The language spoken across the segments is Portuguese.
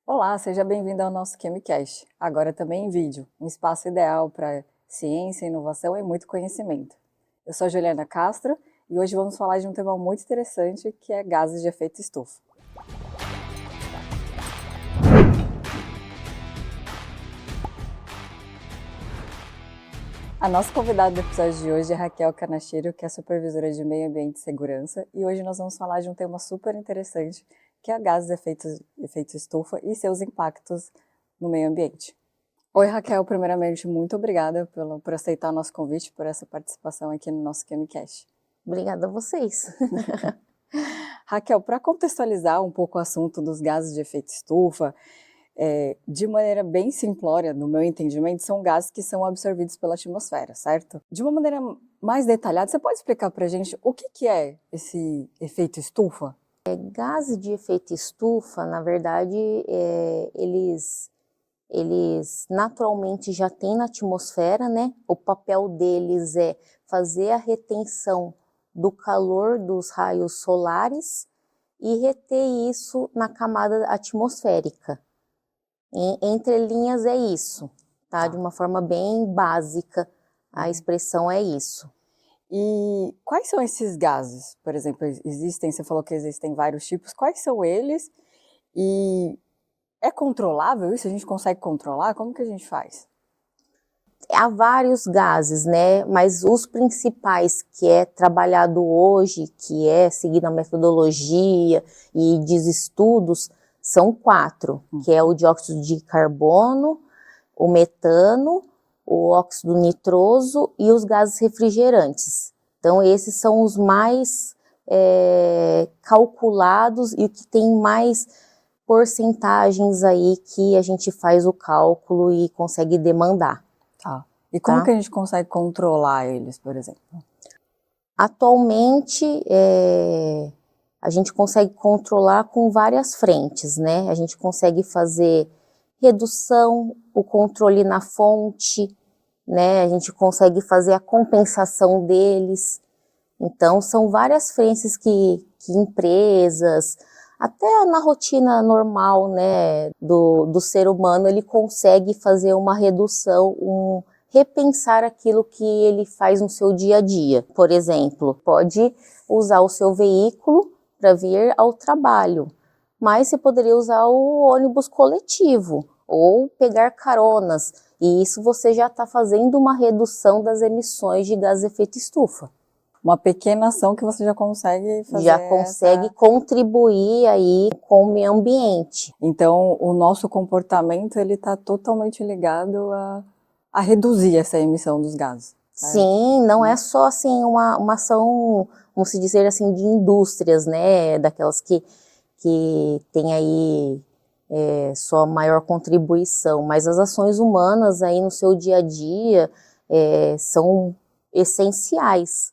Olá, seja bem-vindo ao nosso QuimiCast, agora também em vídeo, um espaço ideal para ciência, inovação e muito conhecimento. Eu sou a Juliana Castro e hoje vamos falar de um tema muito interessante que é gases de efeito estufa. A nossa convidada do episódio de hoje é Raquel Canachiro, que é supervisora de Meio Ambiente e Segurança, e hoje nós vamos falar de um tema super interessante, que é gases de efeito estufa e seus impactos no meio ambiente. Oi, Raquel, primeiramente, muito obrigada por aceitar o nosso convite, por essa participação aqui no nosso QuimiCast. Obrigada a vocês. Raquel, para contextualizar um pouco o assunto dos gases de efeito estufa, de maneira bem simplória, no meu entendimento, são gases que são absorvidos pela atmosfera, certo? De uma maneira mais detalhada, você pode explicar para a gente o que é esse efeito estufa? Gases de efeito estufa, na verdade, eles naturalmente já têm na atmosfera, né? O papel deles é fazer a retenção do calor dos raios solares e reter isso na camada atmosférica. Entre linhas é isso, tá? De uma forma bem básica, a expressão é isso. E quais são esses gases? Por exemplo, você falou que existem vários tipos, quais são eles? E é controlável isso? A gente consegue controlar? Como que a gente faz? Há vários gases, né? Mas os principais que é trabalhado hoje, que é seguindo a metodologia e diz estudos, são 4, que é o dióxido de carbono, o metano, o óxido nitroso e os gases refrigerantes. Então, esses são os mais calculados e que tem mais porcentagens aí que a gente faz o cálculo e consegue demandar. Tá. E como que a gente consegue controlar eles, por exemplo? Atualmente, a gente consegue controlar com várias frentes, né? A gente consegue fazer redução, o controle na fonte, né? A gente consegue fazer a compensação deles. Então, são várias frentes que empresas, até na rotina normal, né, do ser humano, ele consegue fazer uma redução, repensar aquilo que ele faz no seu dia a dia. Por exemplo, pode usar o seu veículo para vir ao trabalho, mas você poderia usar o ônibus coletivo ou pegar caronas, e isso você já está fazendo uma redução das emissões de gás de efeito estufa. Uma pequena ação que você já consegue fazer. Já consegue contribuir aí com o meio ambiente. Então, o nosso comportamento ele está totalmente ligado a reduzir essa emissão dos gases. Certo? Sim, não é só assim uma ação, vamos dizer assim, de indústrias, né, daquelas que tem aí sua maior contribuição, mas as ações humanas aí no seu dia a dia são essenciais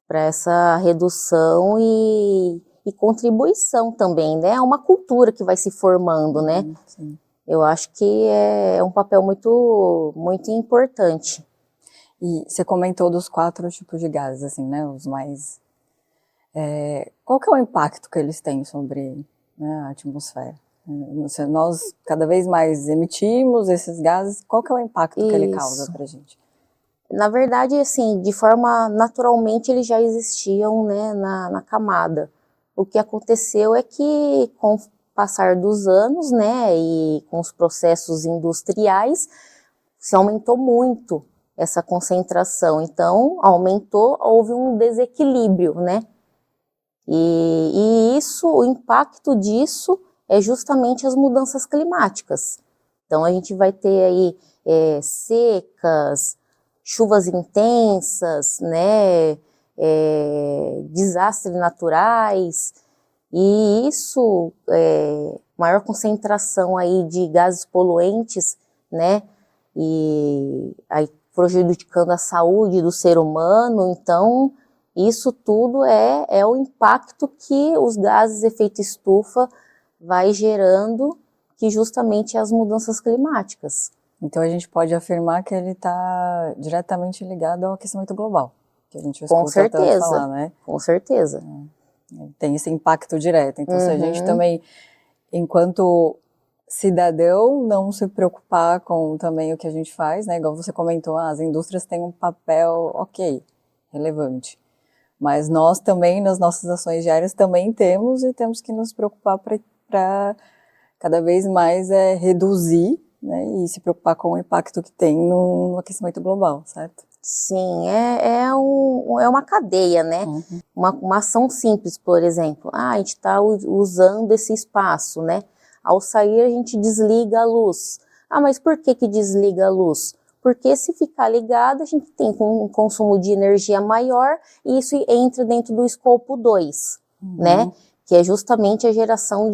para essa redução e contribuição também, né? É uma cultura que vai se formando, né? Sim. Eu acho que é um papel muito, muito importante. E você comentou dos 4 tipos de gases, assim, né? Os mais... qual que é o impacto que eles têm sobre, né, a atmosfera? Nós cada vez mais emitimos esses gases, qual que é o impacto que ele causa para a gente? Na verdade, assim, de forma naturalmente eles já existiam, né, na camada. O que aconteceu é que com o passar dos anos, né, e com os processos industriais, se aumentou muito essa concentração. Então, aumentou, houve um desequilíbrio, né? E isso, o impacto disso é justamente as mudanças climáticas. Então, a gente vai ter aí secas, chuvas intensas, né, desastres naturais, e isso, maior concentração aí de gases poluentes, né, e aí prejudicando a saúde do ser humano. Então, isso tudo é o impacto que os gases de efeito estufa vai gerando, que justamente é as mudanças climáticas. Então a gente pode afirmar que ele está diretamente ligado ao aquecimento global, que a gente escuta tanto falar, né? Com certeza. Tem esse impacto direto. Então se a gente também, enquanto cidadão não se preocupar com também o que a gente faz, né? Igual você comentou, as indústrias têm um papel, ok, relevante. Mas nós também, nas nossas ações diárias, também temos e temos que nos preocupar para cada vez mais reduzir, né? E se preocupar com o impacto que tem no aquecimento global, certo? Sim, é uma cadeia, né? Uhum. Uma ação simples, por exemplo. A gente está usando esse espaço, né? Ao sair, a gente desliga a luz. Mas por que desliga a luz? Porque se ficar ligado, a gente tem um consumo de energia maior e isso entra dentro do escopo 2, né? Que é justamente a geração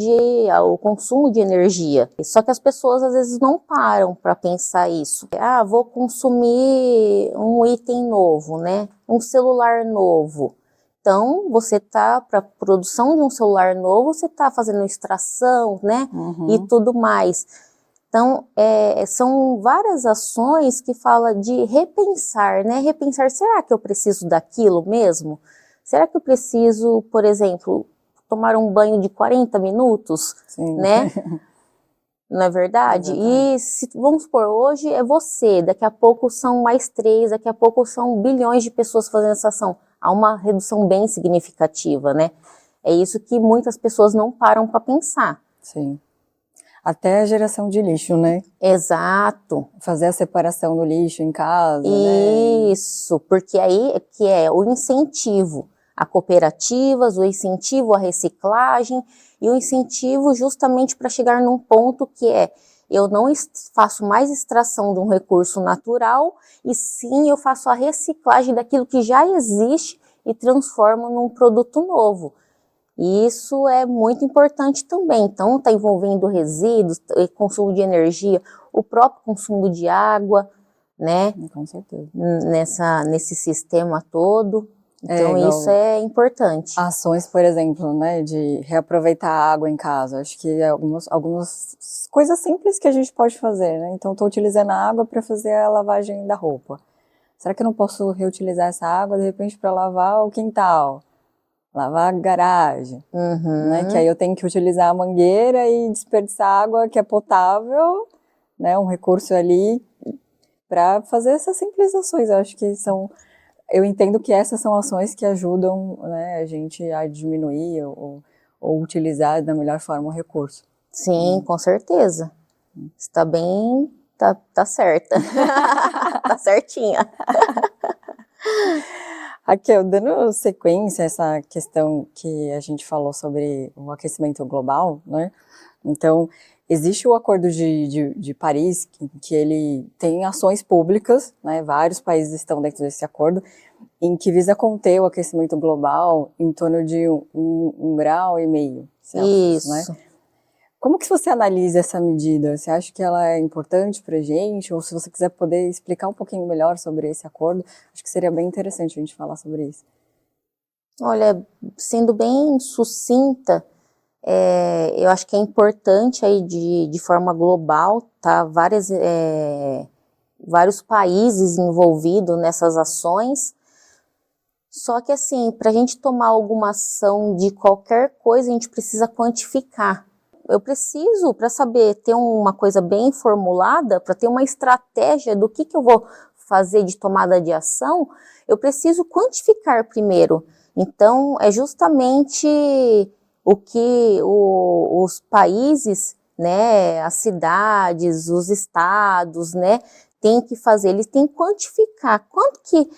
o consumo de energia. Só que as pessoas às vezes não param para pensar isso. Vou consumir um item novo, né? Um celular novo. Então, para a produção de um celular novo, você está fazendo extração, né? E tudo mais. Então, são várias ações que falam de repensar, né? Repensar, será que eu preciso daquilo mesmo? Será que eu preciso, por exemplo, tomar um banho de 40 minutos, Sim. né? Não é verdade? Exatamente. E vamos supor, hoje é você, daqui a pouco são mais 3, daqui a pouco são bilhões de pessoas fazendo essa ação. Há uma redução bem significativa, né? É isso que muitas pessoas não param para pensar. Sim. Até a geração de lixo, né? Exato. Fazer a separação do lixo em casa, né? Isso, porque aí que é o incentivo a cooperativas, o incentivo à reciclagem e o incentivo justamente para chegar num ponto que eu não faço mais extração de um recurso natural e sim eu faço a reciclagem daquilo que já existe e transformo num produto novo. E isso é muito importante também. Então, está envolvendo resíduos, consumo de energia, o próprio consumo de água, né? Com certeza. Nesse sistema todo. Então, isso é importante. Ações, por exemplo, né, de reaproveitar a água em casa. Acho que algumas coisas simples que a gente pode fazer, né? Então, estou utilizando a água para fazer a lavagem da roupa. Será que eu não posso reutilizar essa água, de repente, para lavar o quintal? Lavar a garagem, né? Que aí eu tenho que utilizar a mangueira e desperdiçar água que é potável, né? Um recurso ali para fazer essas simples ações. Eu acho que eu entendo que essas são ações que ajudam, né, a gente a diminuir ou utilizar da melhor forma o recurso. Sim, com certeza. Está bem, tá certa. Tá certinha. Raquel, dando sequência a essa questão que a gente falou sobre o aquecimento global, né? Então, existe o Acordo de Paris, que ele tem ações públicas, né? Vários países estão dentro desse acordo, em que visa conter o aquecimento global em torno de 1,5 grau Celsius, Isso. né? Como que você analisa essa medida? Você acha que ela é importante para a gente? Ou se você quiser poder explicar um pouquinho melhor sobre esse acordo, acho que seria bem interessante a gente falar sobre isso. Olha, sendo bem sucinta, eu acho que é importante aí de forma global, tá? Vários países envolvidos nessas ações. Só que assim, para a gente tomar alguma ação de qualquer coisa, a gente precisa quantificar. Eu preciso, para saber, ter uma coisa bem formulada, para ter uma estratégia do que eu vou fazer de tomada de ação, eu preciso quantificar primeiro. Então, é justamente o que os países, né, as cidades, os estados, né, têm que fazer. Eles têm que quantificar quanto que,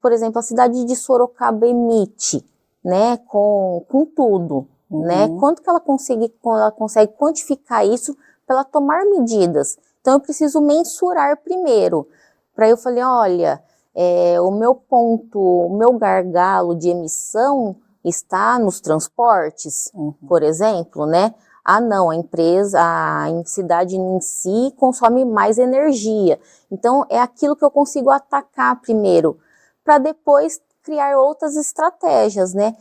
por exemplo, a cidade de Sorocaba emite, né, com tudo. Né? Quanto que ela consegue quantificar isso para ela tomar medidas? Então eu preciso mensurar primeiro. Para eu falar, olha, o meu gargalo de emissão está nos transportes, por exemplo, né? Não, a cidade em si consome mais energia. Então é aquilo que eu consigo atacar primeiro, para depois criar outras estratégias, né?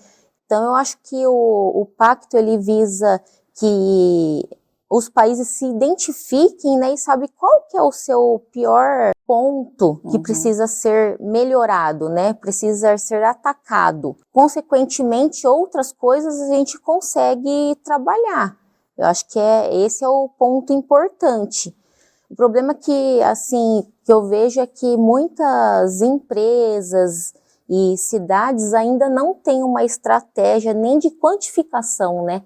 Então, eu acho que o pacto, ele visa que os países se identifiquem, né, e sabem qual que é o seu pior ponto que precisa ser melhorado, né, precisa ser atacado. Consequentemente, outras coisas a gente consegue trabalhar. Eu acho que esse é o ponto importante. O problema que, assim, que eu vejo é que muitas empresas e cidades ainda não têm uma estratégia nem de quantificação, né?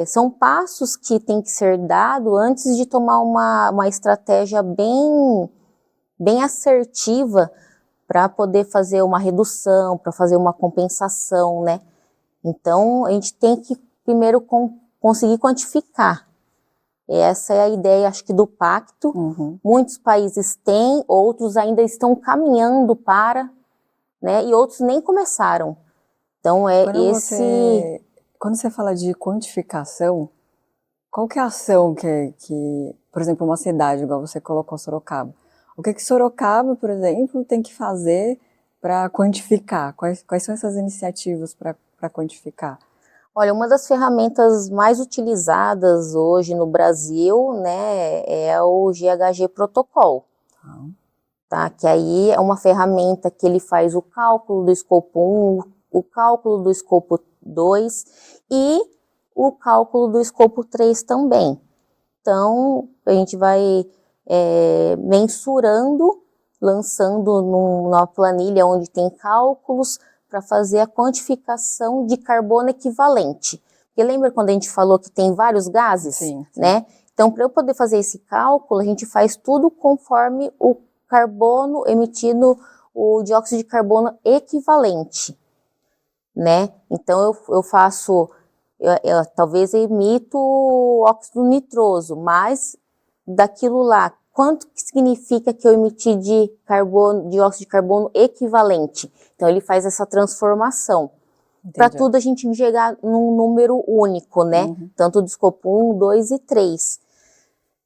São passos que têm que ser dados antes de tomar uma estratégia bem assertiva para poder fazer uma redução, para fazer uma compensação, né? Então, a gente tem que primeiro conseguir quantificar. Essa é a ideia, acho que, do pacto. Muitos países têm, outros ainda estão caminhando para, né? E outros nem começaram. Então, Quando você fala de quantificação, qual que é a ação por exemplo, uma cidade, igual você colocou Sorocaba, o que Sorocaba, por exemplo, tem que fazer para quantificar? Quais são essas iniciativas para quantificar? Olha, uma das ferramentas mais utilizadas hoje no Brasil, né, é o GHG Protocol, tá? Que aí é uma ferramenta que ele faz o cálculo do escopo 1, o cálculo do escopo 2 e o cálculo do escopo 3 também. Então, a gente vai mensurando, lançando numa planilha onde tem cálculos para fazer a quantificação de carbono equivalente. Porque lembra quando a gente falou que tem vários gases? Sim. Né? Então, para eu poder fazer esse cálculo, a gente faz tudo conforme o carbono emitido, o dióxido de carbono equivalente, né? Então, eu faço... talvez eu emito óxido nitroso, mas daquilo lá, quanto que significa que eu emiti de dióxido de carbono equivalente? Então ele faz essa transformação. Para tudo a gente chegar num número único, né? Tanto do escopo 1, 2 e 3.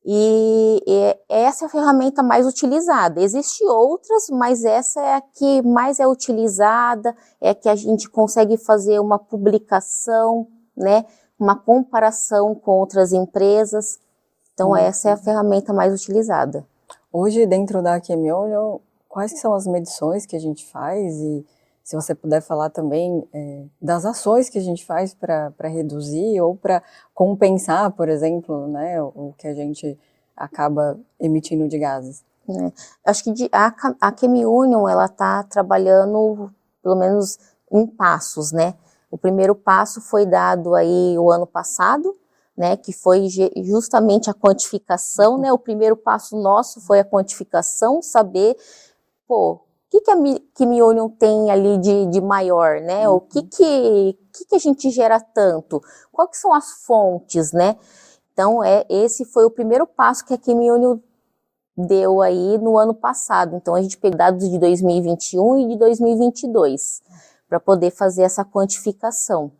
E essa é a ferramenta mais utilizada. Existem outras, mas essa é a que mais é utilizada, é a que a gente consegue fazer uma publicação, né, uma comparação com outras empresas. Então, essa é a ferramenta mais utilizada. Hoje, dentro da Chemionion, quais são as medições que a gente faz? E se você puder falar também das ações que a gente faz para reduzir ou para compensar, por exemplo, né, o que a gente acaba emitindo de gases. Acho que a Chemiunion, ela está trabalhando, pelo menos, em passos, né? O primeiro passo foi dado aí o ano passado, né, que foi justamente a quantificação, né? O primeiro passo nosso foi a quantificação, saber, o que a Chemiunion tem ali de maior, né? O que a gente gera tanto? Quais são as fontes, né? Então, esse foi o primeiro passo que a Chemiunion deu aí no ano passado. Então, a gente pegou dados de 2021 e de 2022 para poder fazer essa quantificação.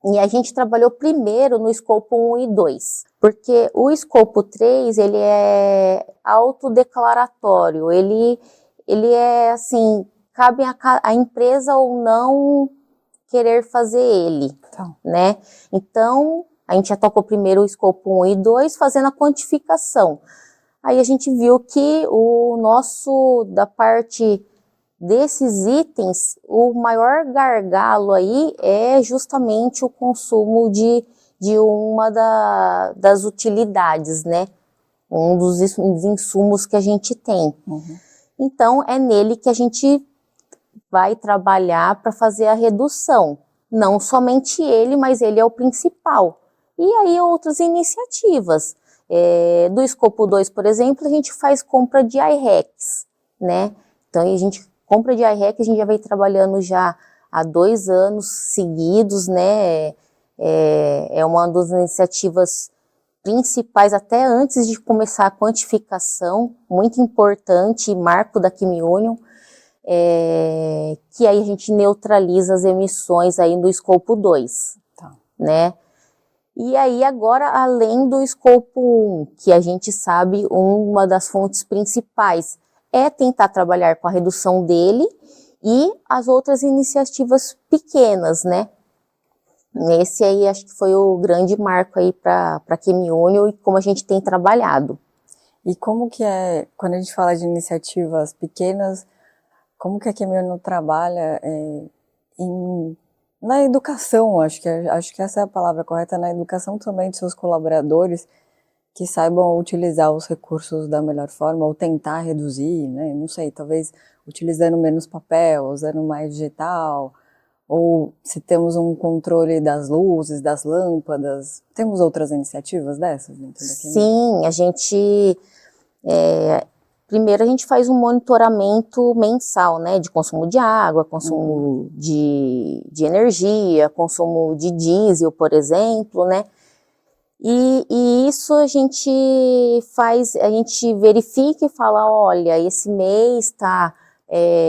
E a gente trabalhou primeiro no escopo 1 e 2, porque o escopo 3, ele é autodeclaratório, ele é assim, cabe a empresa ou não querer fazer ele, né? Então, a gente já tocou primeiro o escopo 1 e 2, fazendo a quantificação. Aí a gente viu que da parte desses itens, o maior gargalo aí é justamente o consumo de uma das utilidades, né? Um dos insumos que a gente tem. Então, é nele que a gente vai trabalhar para fazer a redução. Não somente ele, mas ele é o principal. E aí outras iniciativas. Do escopo 2, por exemplo, a gente faz compra de I-RECs, né? Então, a gente compra de I-REC, a gente já vem trabalhando já há 2 anos seguidos, né? É uma das iniciativas principais, até antes de começar a quantificação, muito importante, marco da Chemiunion, que aí a gente neutraliza as emissões aí do escopo 2, né? E aí agora, além do escopo 1, que a gente sabe uma das fontes principais é tentar trabalhar com a redução dele e as outras iniciativas pequenas, né? Esse aí acho que foi o grande marco aí para a Chemiunion e como a gente tem trabalhado. E como que quando a gente fala de iniciativas pequenas, como que a Chemiunion trabalha em na educação, acho que essa é a palavra correta, na educação também de seus colaboradores, que saibam utilizar os recursos da melhor forma, ou tentar reduzir, né? Não sei, talvez utilizando menos papel, usando mais digital, ou se temos um controle das luzes, das lâmpadas. Temos outras iniciativas dessas dentro da Camil? Sim, a gente... primeiro a gente faz um monitoramento mensal, né, de consumo de água, consumo de energia, consumo de diesel, por exemplo, né, e isso a gente faz, a gente verifica e fala, olha, esse mês está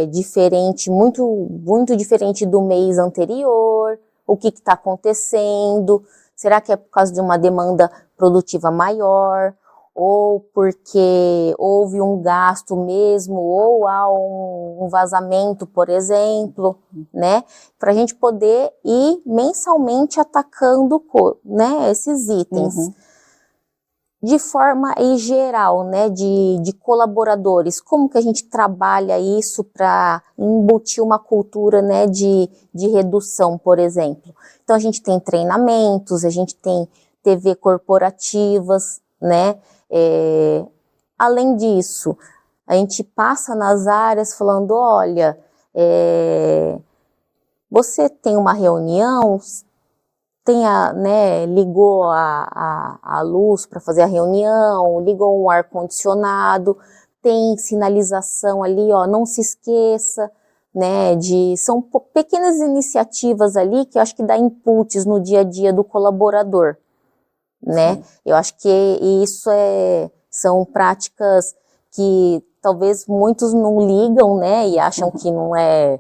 diferente, muito diferente do mês anterior, o que está acontecendo, será que é por causa de uma demanda produtiva maior, ou porque houve um gasto mesmo, ou há um vazamento, por exemplo, né? Para a gente poder ir mensalmente atacando, né, esses itens. De forma geral, né, de colaboradores, como que a gente trabalha isso para embutir uma cultura, né, de redução, por exemplo. Então a gente tem treinamentos, a gente tem TV corporativas, né, além disso, a gente passa nas áreas falando, olha, você tem uma reunião, né, ligou a luz para fazer a reunião, ligou um ar-condicionado, tem sinalização ali, ó, não se esqueça, né, são pequenas iniciativas ali que eu acho que dá inputs no dia a dia do colaborador, né, sim. Eu acho que isso são práticas que talvez muitos não ligam, né, e acham que não é,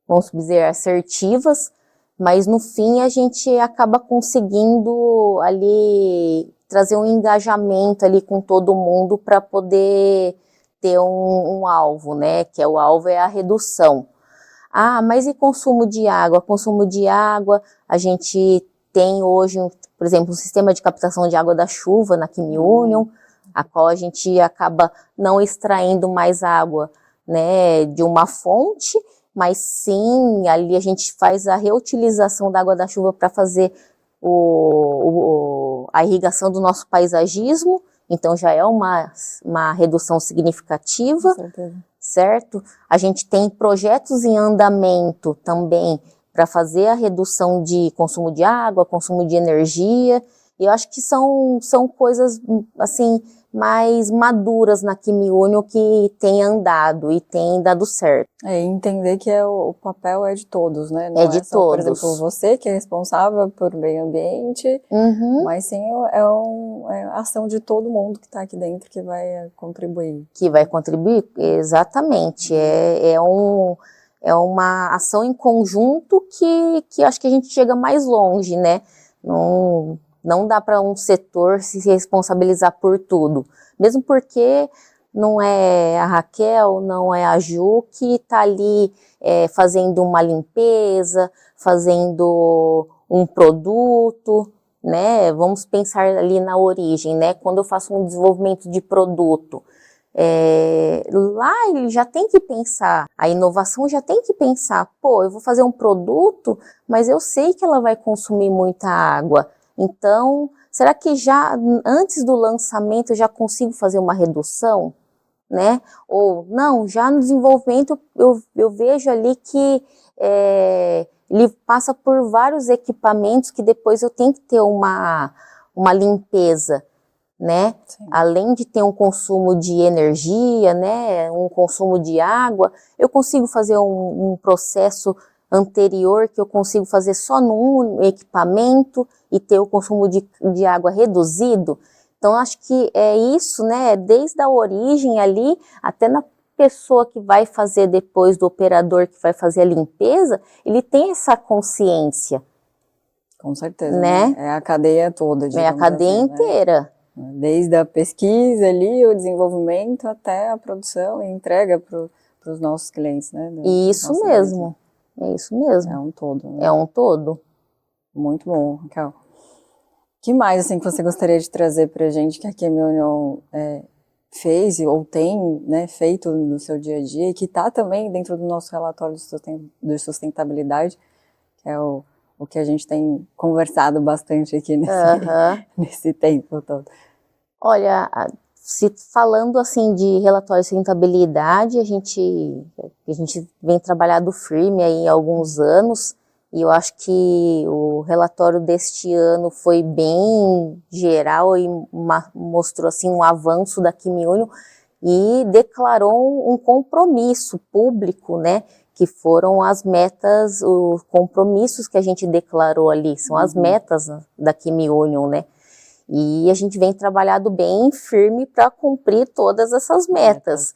vamos dizer, assertivas, mas no fim a gente acaba conseguindo ali trazer um engajamento ali com todo mundo para poder ter um alvo, né, que o alvo é a redução. Ah, mas e consumo de água? Consumo de água, a gente tem hoje, por exemplo, um sistema de captação de água da chuva na Camil Union, a qual a gente acaba não extraindo mais água, né, de uma fonte, mas sim, ali a gente faz a reutilização da água da chuva para fazer a irrigação do nosso paisagismo, então já é uma redução significativa, certo? A gente tem projetos em andamento também para fazer a redução de consumo de água, consumo de energia, e eu acho que são coisas, assim, mais maduras na Camil Union que tem andado e tem dado certo. Entender que o papel é de todos, né? Não é de só, todos. por exemplo, você que é responsável por meio ambiente, mas sim é a ação de todo mundo que está aqui dentro que vai contribuir. Que vai contribuir, exatamente. É uma ação em conjunto que acho que a gente chega mais longe, né? Não dá para um setor se responsabilizar por tudo. Mesmo porque não é a Raquel, não é a Ju que está ali fazendo uma limpeza, fazendo um produto, né? Vamos pensar ali na origem, né? Quando eu faço um desenvolvimento de produto, lá ele já tem que pensar, a inovação já tem que pensar, pô, eu vou fazer um produto, mas eu sei que ela vai consumir muita água, então, será que já antes do lançamento eu já consigo fazer uma redução, né? Ou não, já no desenvolvimento eu vejo ali que ele passa por vários equipamentos que depois eu tenho que ter uma limpeza, né? Sim. Além de ter um consumo de energia, né, um consumo de água, eu consigo fazer um processo anterior que eu consigo fazer só num equipamento e ter o consumo de água reduzido. Então, acho que é isso, né, desde a origem ali, até na pessoa que vai fazer depois, do operador que vai fazer a limpeza, ele tem essa consciência. Com certeza, né? É a cadeia toda, digamos assim. É a cadeia inteira. Né? Desde a pesquisa ali, o desenvolvimento, até a produção e entrega para os nossos clientes, né? Isso mesmo, é isso mesmo. É um todo, né? É um todo. Muito bom, Raquel. O que mais, assim, que você gostaria de trazer para a gente que a Camil Union fez ou tem, né, feito no seu dia a dia e que está também dentro do nosso relatório de sustentabilidade, que é o que a gente tem conversado bastante aqui nesse tempo todo. Olha, falando assim de relatório de sustentabilidade, a gente vem trabalhando firme aí há alguns anos, e eu acho que o relatório deste ano foi bem geral e mostrou assim um avanço da Quimiúnio e declarou um compromisso público, né? Que foram as metas, os compromissos que a gente declarou ali, são as metas da Quimiúnio, né? E a gente vem trabalhando bem firme para cumprir todas essas metas.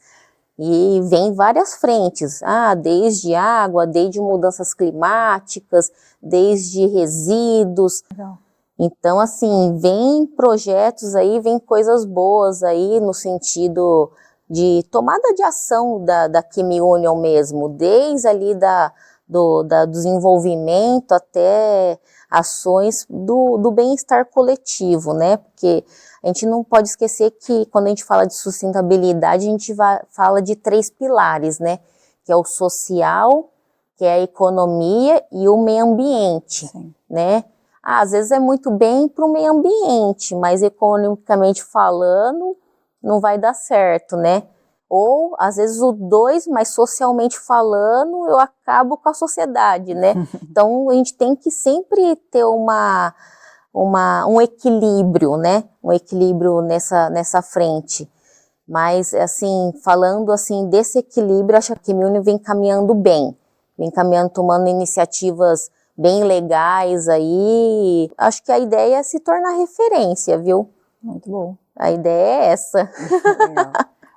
E vem várias frentes, desde água, desde mudanças climáticas, desde resíduos. Legal. Então, assim, vem projetos aí, vem coisas boas aí no sentido de tomada de ação da Quimiúnio mesmo, desde ali do desenvolvimento até ações do bem-estar coletivo, né? Porque a gente não pode esquecer que quando a gente fala de sustentabilidade, a gente fala de 3 pilares, né? Que é o social, que é a economia e o meio ambiente, Sim. né? Às vezes é muito bem para o meio ambiente, mas economicamente falando, não vai dar certo, né? Ou, às vezes, o 2, mas socialmente falando, eu acabo com a sociedade, né? Então, a gente tem que sempre ter um equilíbrio, né? Um equilíbrio nessa frente. Mas, assim, falando assim desse equilíbrio, acho que a Quimiúnio vem caminhando bem. Vem caminhando, tomando iniciativas bem legais aí. Acho que a ideia é se tornar referência, viu? Muito bom. A ideia é essa. Legal.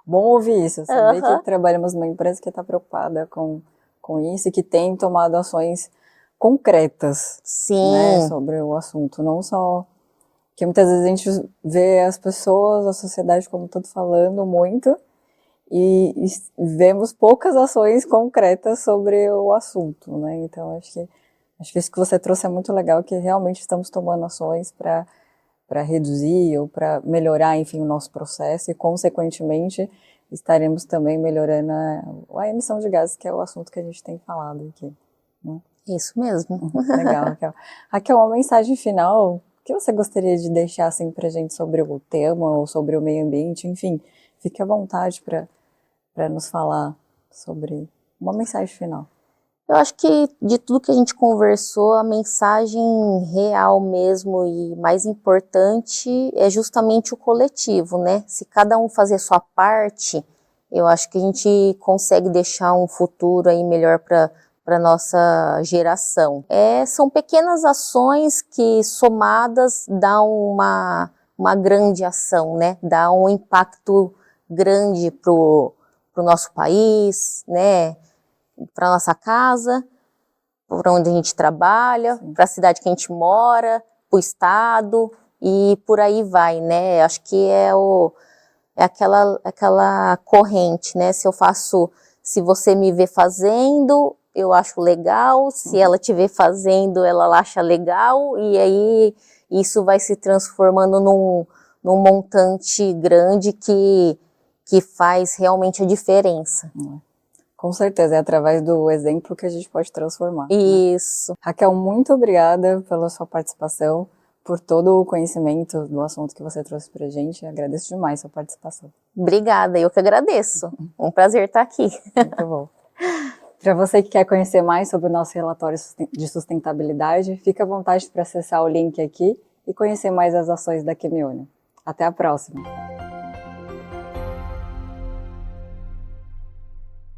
Bom ouvir isso, saber que trabalhamos numa empresa que está preocupada com isso e que tem tomado ações concretas, né, sobre o assunto, não só que muitas vezes a gente vê as pessoas, a sociedade como todo falando muito e vemos poucas ações concretas sobre o assunto, né, então acho que isso que você trouxe é muito legal, que realmente estamos tomando ações para reduzir ou para melhorar, enfim, o nosso processo e, consequentemente, estaremos também melhorando a emissão de gases, que é o assunto que a gente tem falado aqui. Né? Isso mesmo. Legal, Raquel. Raquel, uma mensagem final, o que você gostaria de deixar assim, para a gente sobre o tema ou sobre o meio ambiente? Enfim, fique à vontade para nos falar sobre uma mensagem final. Eu acho que de tudo que a gente conversou, a mensagem real mesmo e mais importante é justamente o coletivo, né? Se cada um fazer a sua parte, eu acho que a gente consegue deixar um futuro aí melhor para nossa geração. São pequenas ações que somadas dão uma grande ação, né? Dá um impacto grande pro nosso país, né? Para nossa casa, para onde a gente trabalha, para a cidade que a gente mora, para o estado e por aí vai, né? Acho que é aquela corrente, né? Se você me vê fazendo, eu acho legal, se ela te vê fazendo, ela acha legal, e aí isso vai se transformando num montante grande que faz realmente a diferença. Com certeza, é através do exemplo que a gente pode transformar. Isso. Né? Raquel, muito obrigada pela sua participação, por todo o conhecimento do assunto que você trouxe pra gente. Agradeço demais a sua participação. Obrigada, eu que agradeço. Um prazer estar aqui. Muito bom. Para você que quer conhecer mais sobre o nosso relatório de sustentabilidade, fique à vontade para acessar o link aqui e conhecer mais as ações da Quimiúnio. Até a próxima!